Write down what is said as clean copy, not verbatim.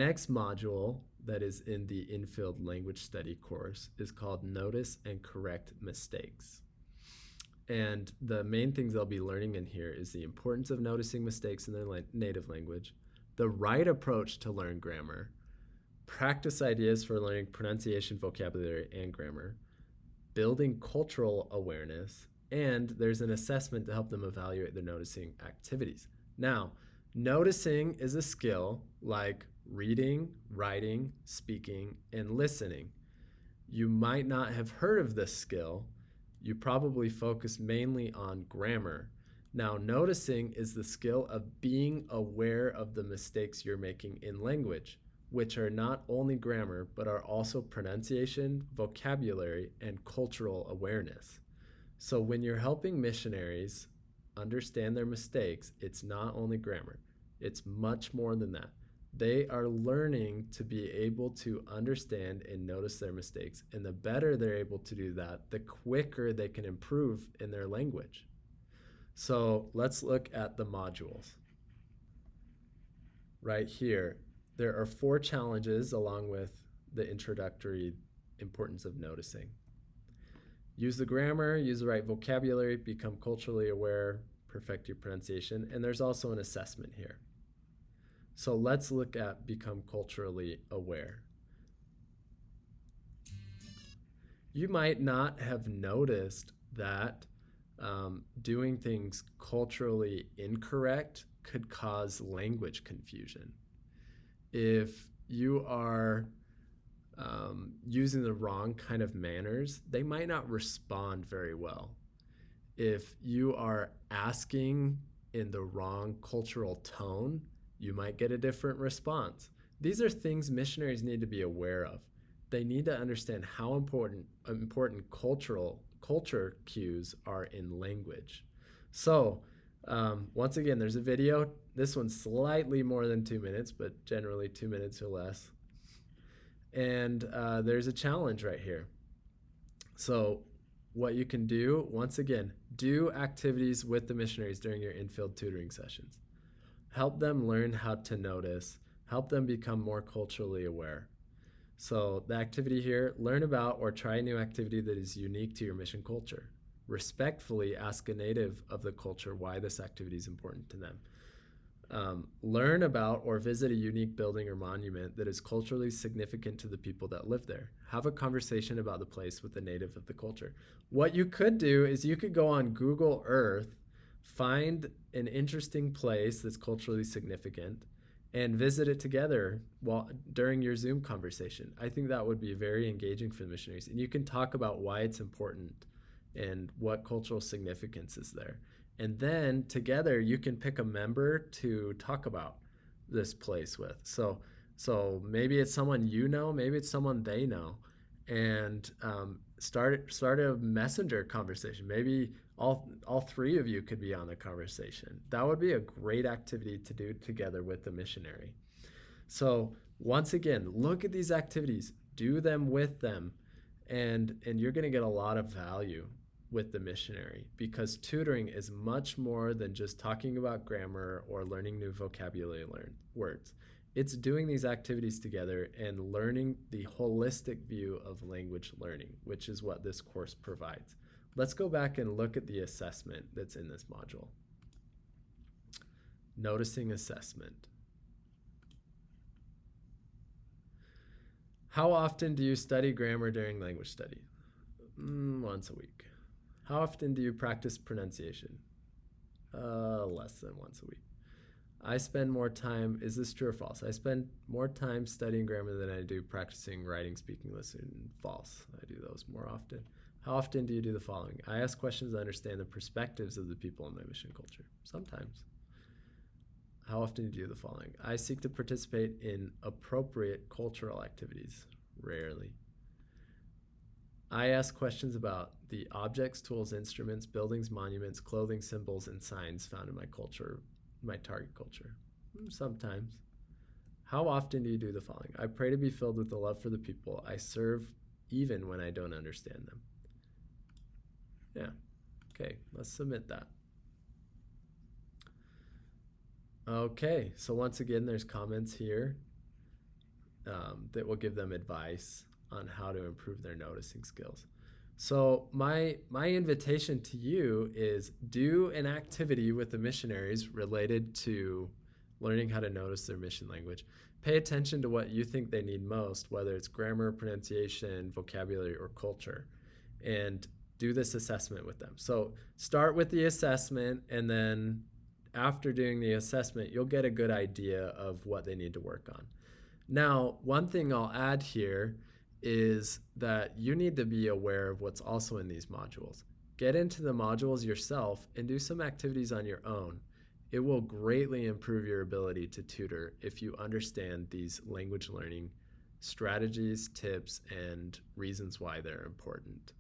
Next module that is in the infield language study course is called Notice and Correct Mistakes. And the main things they'll be learning in here is the importance of noticing mistakes in their native language, the right approach to learn grammar, practice ideas for learning pronunciation, vocabulary, and grammar, building cultural awareness, and there's an assessment to help them evaluate their noticing activities. Now, noticing is a skill like reading, writing, speaking, and listening. You might not have heard of this skill. You probably focus mainly on grammar. Now, noticing is the skill of being aware of the mistakes you're making in language, which are not only grammar, but are also pronunciation, vocabulary, and cultural awareness. So when you're helping missionaries understand their mistakes, it's not only grammar, it's much more than that. They are learning to be able to understand and notice their mistakes. And the better they're able to do that, the quicker they can improve in their language. So let's look at the modules. Right here, there are 4 challenges along with the introductory importance of noticing. Use the grammar, use the right vocabulary, become culturally aware, perfect your pronunciation, and there's also an assessment here. So let's look at become culturally aware. You might not have noticed that doing things culturally incorrect could cause language confusion. If you are using the wrong kind of manners, they might not respond very well. If you are asking in the wrong cultural tone, you might get a different response. These are things missionaries need to be aware of. They need to understand how important culture cues are in language. So once again, there's a video. This one's slightly more than 2 minutes, but generally 2 minutes or less. And there's a challenge right here. So what you can do, once again, do activities with the missionaries during your infield tutoring sessions. Help them learn how to notice, help them become more culturally aware. So the activity here, learn about or try a new activity that is unique to your mission culture. Respectfully ask a native of the culture why this activity is important to them. Learn about or visit a unique building or monument that is culturally significant to the people that live there. Have a conversation about the place with the native of the culture. What you could do is you could go on Google Earth, find an interesting place that's culturally significant, and visit it together during your Zoom conversation. I think that would be very engaging for the missionaries. And you can talk about why it's important and what cultural significance is there. And then together you can pick a member to talk about this place with. So maybe it's someone you know, maybe it's someone they know, and start a messenger conversation. Maybe all 3 of you could be on the conversation. That would be a great activity to do together with the missionary. So once again, look at these activities, do them with them, and you're going to get a lot of value with the missionary, because tutoring is much more than just talking about grammar or learning new vocabulary words. It's doing these activities together and learning the holistic view of language learning, which is what this course provides. Let's go back and look at the assessment that's in this module. Noticing assessment. How often do you study grammar during language study? Once a week. How often do you practice pronunciation? Less than once a week. I spend more time, is this true or false? I spend more time studying grammar than I do practicing writing, speaking, listening. False. I do those more often. How often do you do the following? I ask questions to understand the perspectives of the people in my mission culture. Sometimes. How often do you do the following? I seek to participate in appropriate cultural activities. Rarely. I ask questions about the objects, tools, instruments, buildings, monuments, clothing, symbols, and signs found in my culture, my target culture. Sometimes. How often do you do the following? I pray to be filled with the love for the people I serve, even when I don't understand them. Yeah. Okay, let's submit that. Okay, so once again, there's comments here. that will give them advice on how to improve their noticing skills. So my invitation to you is do an activity with the missionaries related to learning how to notice their mission language. Pay attention to what you think they need most, whether it's grammar, pronunciation, vocabulary, or culture, and do this assessment with them. So start with the assessment, and then after doing the assessment, you'll get a good idea of what they need to work on. Now, one thing I'll add here is that you need to be aware of what's also in these modules. Get into the modules yourself and do some activities on your own. It will greatly improve your ability to tutor if you understand these language learning strategies, tips, and reasons why they're important.